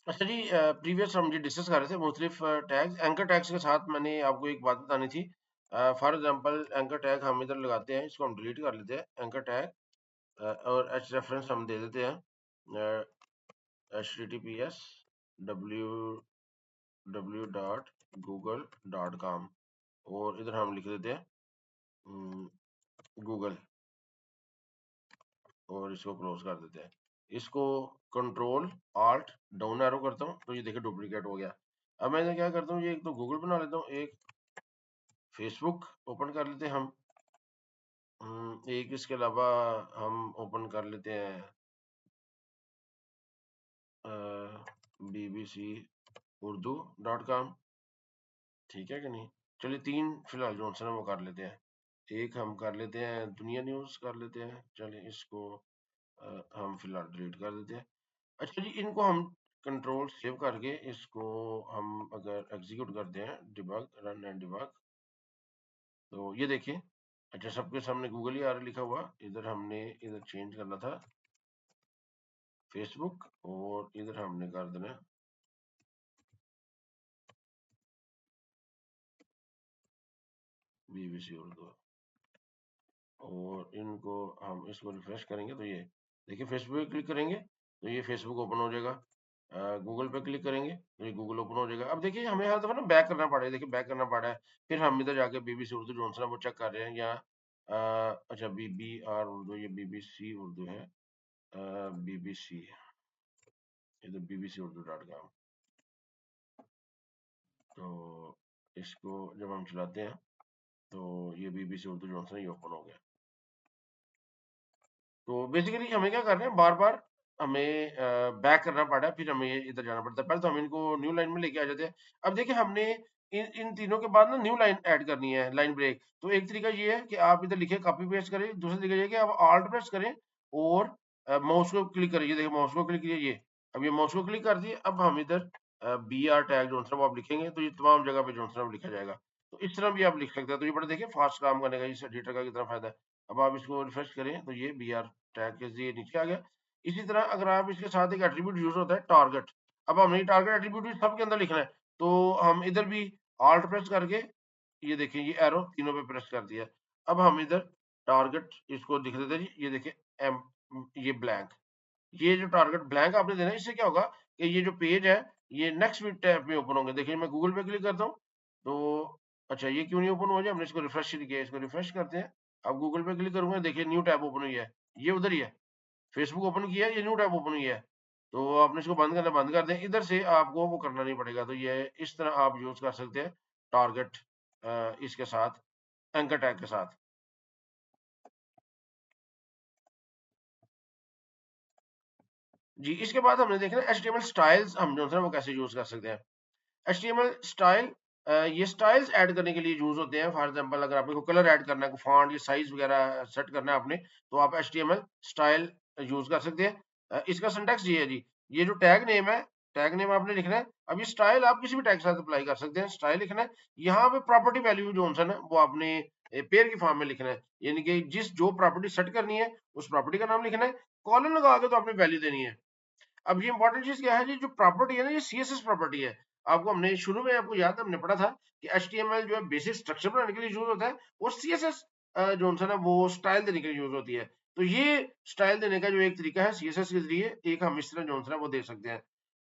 अच्छा जी, प्रीवियस हम जी डिस्कस कर रहे थे मुख्तलिफ टैग्स। एंकर टैग्स के साथ मैंने आपको एक बात बतानी थी। फॉर एग्जांपल एंकर टैग हम इधर लगाते हैं, इसको हम डिलीट कर लेते हैं एंकर टैग, और एच रेफरेंस हम दे देते हैं https://www.google.com, और इधर हम लिख देते हैं गूगल, और इसको क्लोज कर देते हैं। इसको कंट्रोल आल्ट डाउन एरो करता हूँ तो ये देखिए डुप्लीकेट हो गया। अब मैं क्या करता हूँ, ये एक तो गूगल बना लेता हूँ, एक फेसबुक ओपन कर लेते हैं हम। एक इसके अलावा हम ओपन कर लेते हैं bbc.urdu.com, ठीक है कि नहीं। चलिए 3 फिलहाल जो है वो कर लेते हैं। एक हम कर लेते हैं दुनिया न्यूज़ कर लेते हैं, चलिए इसको हम फिलहाल डिलीट कर देते हैं। अच्छा जी, इनको हम कंट्रोल सेव करके इसको हम अगर एग्जीक्यूट करते हैं, डिबग रन एंड डिबग, तो ये देखिए। अच्छा, सबके सामने गूगल ही आ रहा लिखा हुआ। इधर हमने इधर चेंज करना था फेसबुक, और इधर हमने कर देना बीबीसी उर्दू, और इनको हम इसको रिफ्रेश करेंगे तो ये देखिए फेसबुक पे क्लिक करेंगे तो ये फेसबुक ओपन हो जाएगा। गूगल पे क्लिक करेंगे तो ये गूगल ओपन हो जाएगा। अब देखिए हमें हर दफा ना बैक करना पड़ा है, देखिए बैक करना पड़ा है। फिर हम इधर जाके बीबीसी उर्दू जो है वो चेक कर रहे हैं, या अच्छा BBR उर्दू, ये बीबीसी उर्दू है, बीबीसी, इधर bbc.urdu.com। तो इसको जब हम चलाते हैं तो ये बीबीसी उर्दू जो है ये ओपन हो गया। तो बेसिकली हमें क्या करना है, बार बार हमें बैक करना पड़ा है, फिर हमें ये इधर जाना पड़ता है। पहले तो हम इनको न्यू लाइन में लेके आ जाते हैं। अब देखिए हमने इन इन तीनों के बाद ना न्यू लाइन ऐड करनी है, लाइन ब्रेक। तो एक तरीका ये है कि आप इधर लिखे कॉपी पेस्ट करें, दूसरा तरीका ये है कि आप ऑल्ट प्रेस करें और माउस को क्लिक करिए। देखिए माउस को क्लिक कीजिए, ये अब ये माउस को क्लिक कर दिए। अब हम इधर BR टैग जो है वो आप लिखेंगे तो ये तमाम जगह पे जो है वो लिखा जाएगा। तो इस तरह भी आप लिख सकते हैं। तो ये बड़ा देखिए फास्ट काम करने का इस एडिटर का कितना फायदा है। अब आप इसको रिफ्रेश करें तो ये BR टैग के ये नीचे आ गया। इसी तरह अगर आप इसके साथ एक एट्रीब्यूट यूज होता है टारगेट। अब हमने टारगेट एट्रीब्यूट भी सबके अंदर लिखना है, तो हम इधर भी ऑल्ट प्रेस करके ये देखिए ये एरो तीनों पे प्रेस कर दिया। अब हम इधर टारगेट इसको दिख देते जी, ये देखिए एम, ये ब्लैंक, ये जो टारगेट ब्लैंक आपने देना है, इससे क्या होगा कि ये जो पेज है ये नेक्स्ट टैब में ओपन होंगे। देखिए मैं गूगल पे क्लिक करता हूँ तो अच्छा ये क्यों नहीं ओपन हुआ, हमने इसको रिफ्रेश किया, इसको रिफ्रेश करते हैं। अब गूगल पे क्लिक करूंगा, देखिए न्यू टैब ओपन हुई है, ये उधर ही है। फेसबुक ओपन किया है, ये न्यू टैब ओपन हुई है। तो आपने इसको बंद करना बंद कर दें, इधर से आपको वो करना नहीं पड़ेगा। तो ये इस तरह आप यूज कर सकते हैं टारगेट इसके साथ, एंकर टैग के साथ। जी, इसके बाद हमने देखना HTML स्टाइल्स हम जो है वो कैसे यूज कर सकते हैं। HTML स्टाइल, ये स्टाइल्स ऐड करने के लिए यूज होते हैं। फॉर एग्जांपल अगर आपको कलर ऐड करना है, कोई फॉन्ट या साइज वगैरह सेट करना है आपने, तो आप HTML स्टाइल यूज कर सकते हैं। इसका सिंटैक्स ये है जी, ये जो टैग नेम है, टैग नेम आपने लिखना है। अब ये स्टाइल आप किसी भी टैग के साथ अप्लाई कर सकते हैं, स्टाइल लिखना है। यहाँ पे प्रॉपर्टी वैल्यू जो है ना वो आपने पेयर की फॉर्म में लिखना है, यानी कि जिस जो प्रॉपर्टी सेट करनी है उस प्रॉपर्टी का नाम लिखना है। कॉलन लगा के तो आपने वैल्यू देनी है। अब ये इंपॉर्टेंट चीज क्या है जी, जो प्रॉपर्टी है ना, ये CSS प्रॉपर्टी है। आपको हमने शुरू में आपको याद है हमने पढ़ा था कि HTML जो है बेसिक स्ट्रक्चर बनाने के लिए यूज होता है, और CSS जो है ना वो स्टाइल देने के लिए यूज होती है। तो ये स्टाइल देने का जो एक तरीका है CSS के जरिए, एक हम इस तरह जो है ना वो दे सकते हैं।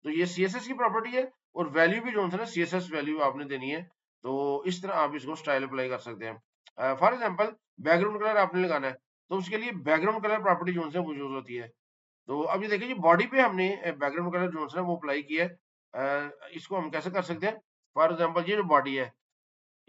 तो ये CSS की प्रॉपर्टी है, और वैल्यू भी जो है ना CSS वैल्यू आपने देनी है। तो इस तरह आप इसको स्टाइल अप्लाई कर सकते हैं। फॉर एग्जाम्पल बैकग्राउंड कलर आपने लगाना है, तो उसके लिए बैकग्राउंड कलर प्रॉपर्टी जो है वो यूज होती है। तो अब ये देखिए जी बॉडी पे हमने बैकग्राउंड कलर जो है वो अप्लाई किया है। इसको हम कैसे कर सकते हैं, फॉर एग्जांपल ये जो बॉडी है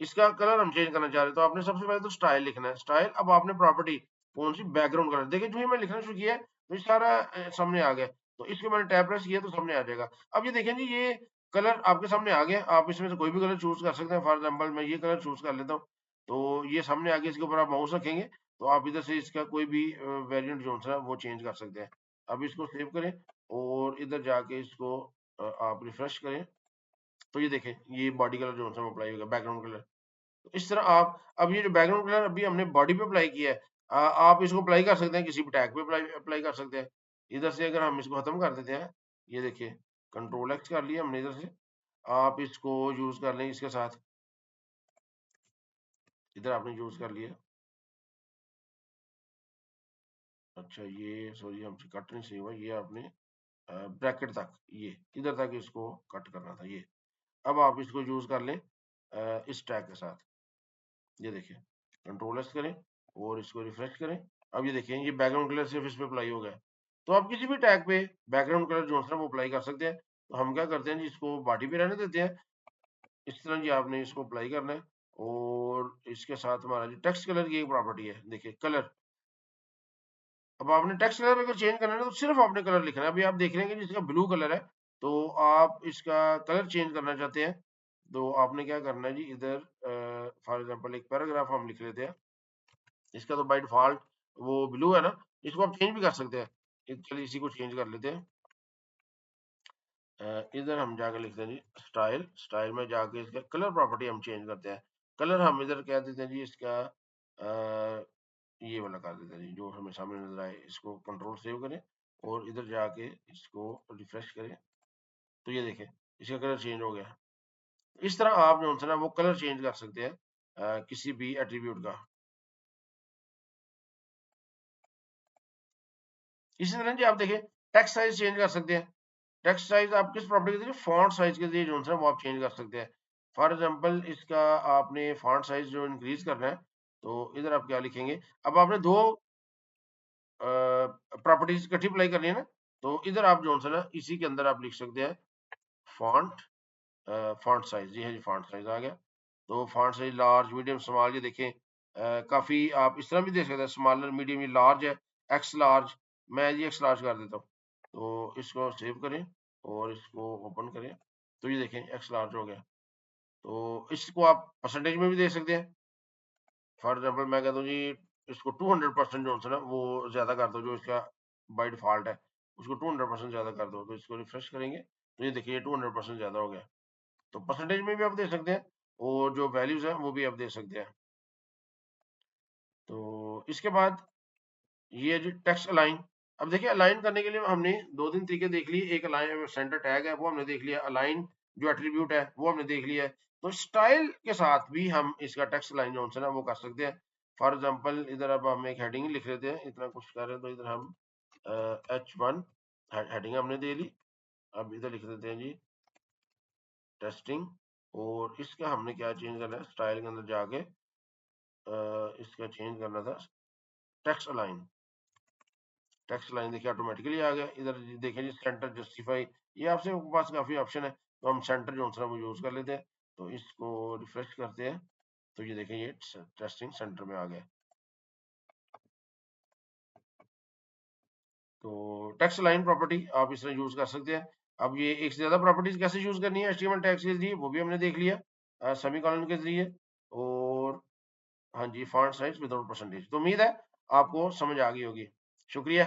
इसका कलर हम चेंज करना चाह रहे हैं, तो आपने सबसे पहले तो स्टाइल लिखना है, स्टाइल। अब आपने प्रॉपर्टी कौन सी, बैकग्राउंड कलर। देखिए जो ही मैं लिखना शुरू किया है तो ये सारा सामने आ गया। तो इसको मैंने टैब प्रेस किया तो सामने आ जाएगा। अब ये देखें जी ये कलर आपके सामने आ गया, आप इसमें से कोई भी कलर चूज कर सकते हैं। फॉर एग्जाम्पल मैं ये कलर चूज कर लेता हूँ, तो ये सामने आ गया। इसके ऊपर आप माउस रखेंगे तो आप इधर से इसका कोई भी वेरिएंट जो है वो चेंज कर सकते हैं। अब इसको सेव करें और इधर जाके इसको आप रिफ्रेश करें, तो ये देखें ये बॉडी कलर जो है वो अप्लाई होगा, बैकग्राउंड कलर। तो इस तरह आप, अब ये जो बैकग्राउंड कलर अभी हमने बॉडी पे अप्लाई किया है, आप इसको अप्लाई कर सकते हैं किसी भी टैग पे अप्लाई अप्लाई कर सकते हैं। इधर से अगर हम इसको खत्म कर देते हैं, ये देखिए कंट्रोल एक्स कर लिया हमने इधर से, आप इसको यूज कर लें इसके साथ, इधर आपने यूज कर लिया। अच्छा ये सॉरी हमसे कट नहीं सही हुआ, ये आपने ब्रैकेट तक, ये इधर तक इसको कट करना था ये। अब आप इसको यूज कर लें इस टैग के साथ, ये देखिए कंट्रोल एस करें और इसको रिफ्रेश करें। अब ये देखिए ये बैकग्राउंड कलर सिर्फ इस पे अप्लाई हो गया। तो आप किसी भी टैग पे बैकग्राउंड कलर जो है वो अप्लाई कर सकते हैं। तो हम क्या करते हैं जी, इसको बॉडी पे रहने देते हैं, इस तरह जी आपने इसको अप्लाई करना है। और इसके साथ हमारा जो टेक्स्ट कलर की एक प्रॉपर्टी है, देखिए कलर। अब आपने टेक्स्ट कलर अगर चेंज करना है तो सिर्फ आपने कलर लिखना है। अभी आप देख रहे हैं कि जिसका ब्लू कलर है, तो आप इसका कलर चेंज करना चाहते हैं, तो आपने क्या करना है जी, इधर फॉर एग्जांपल एक पैराग्राफ हम लिख लेते हैं, इसका तो बाय डिफॉल्ट वो ब्लू है ना, इसको आप चेंज भी कर सकते हैं। चलिए इसी को चेंज कर लेते हैं। इधर हम जाकर लिखते हैं जी स्टाइल, स्टाइल में जाके इसका कलर प्रॉपर्टी हम चेंज करते हैं। कलर हम इधर कह देते हैं जी इसका ये वाला कर देते हैं जी, जो हमें सामने नजर आए। इसको कंट्रोल सेव करें और इधर जाके इसको रिफ्रेश करें, तो ये देखें इसका कलर चेंज हो गया। इस तरह आप जो है ना वो कलर चेंज कर सकते हैं किसी भी एट्रीब्यूट का। इसी तरह जी आप देखें टेक्स्ट साइज चेंज कर सकते हैं। टेक्स्ट साइज आप किस प्रॉपर्टी के जरिए, फॉन्ट साइज के जरिए जो है वो आप चेंज कर सकते हैं। फॉर एग्जांपल इसका आपने फॉन्ट साइज जो इंक्रीज करना है, तो इधर आप क्या लिखेंगे। अब आपने दो प्रॉपर्टीज इकट्ठी अप्लाई करनी है ना, तो इधर आप जो है ना इसी के अंदर आप लिख सकते हैं फॉन्ट, फॉन्ट साइज। जी है जी, फॉन्ट साइज आ गया। तो font size large medium small, ये देखें काफी आप इस तरह भी देख सकते हैं, स्मॉलर मीडियम, ये लार्ज है, एक्स लार्ज। मैं ये एक्स लार्ज कर देता हूँ। तो इसको सेव करें और इसको ओपन करें, तो ये देखें एक्स लार्ज हो गया। तो इसको आप परसेंटेज में भी दे सकते हैं। फॉर एग्जाम्पल मैं कहता हूँ जी इसको 200% जो है ना वो ज्यादा कर दो, जो इसका बाई डिफॉल्ट है उसको 200% ज्यादा कर दो। तो इसको रिफ्रेश करेंगे तो ये देखिए 200% ज्यादा हो गया। तो परसेंटेज में भी आप दे सकते हैं और जो वैल्यूज है वो भी आप दे सकते हैं। तो इसके बाद ये है जी टेक्स्ट अलाइन। अब देखिए अलाइन करने के लिए हमने दो तीन तरीके देख लिए। एक अलाइन सेंटर टैग है वो हमने देख लिया, अलाइन जो एट्रीब्यूट है वो हमने देख लिया है। तो स्टाइल के साथ भी हम इसका टेक्स्ट अलाइन जो है ना वो कर सकते हैं। फॉर एग्जांपल इधर अब हम एक हेडिंग लिख लेते हैं, इतना कुछ कर रहे हैं तो इधर हम H1 हेडिंग हमने दे ली। अब इधर लिख देते हैं जी टेस्टिंग, और इसका हमने क्या चेंज करना है, स्टाइल के अंदर जाके इसका चेंज करना था टेक्स्ट अलाइन। टेक्स्ट लाइन देखिए ऑटोमेटिकली आ गया। इधर देखिए जी सेंटर जस्टिफाई, ये आपसे पास काफी ऑप्शन है, तो हम सेंटर जो है वो यूज कर लेते हैं। तो इसको रिफ्रेश करते हैं, तो ये देखें ये टेस्टिंग सेंटर में आ गया। तो टेक्स्ट लाइन प्रॉपर्टी आप इस तरह यूज कर सकते हैं। अब ये एक से ज्यादा प्रॉपर्टीज कैसे यूज करनी है एचटीएमएल टैग्स के जरिए, वो भी हमने देख लिया सेमीकोलन के जरिए। और हाँ जी फॉन्ट साइज विदाउट परसेंटेज। तो उम्मीद है आपको समझ आ गई होगी। शुक्रिया।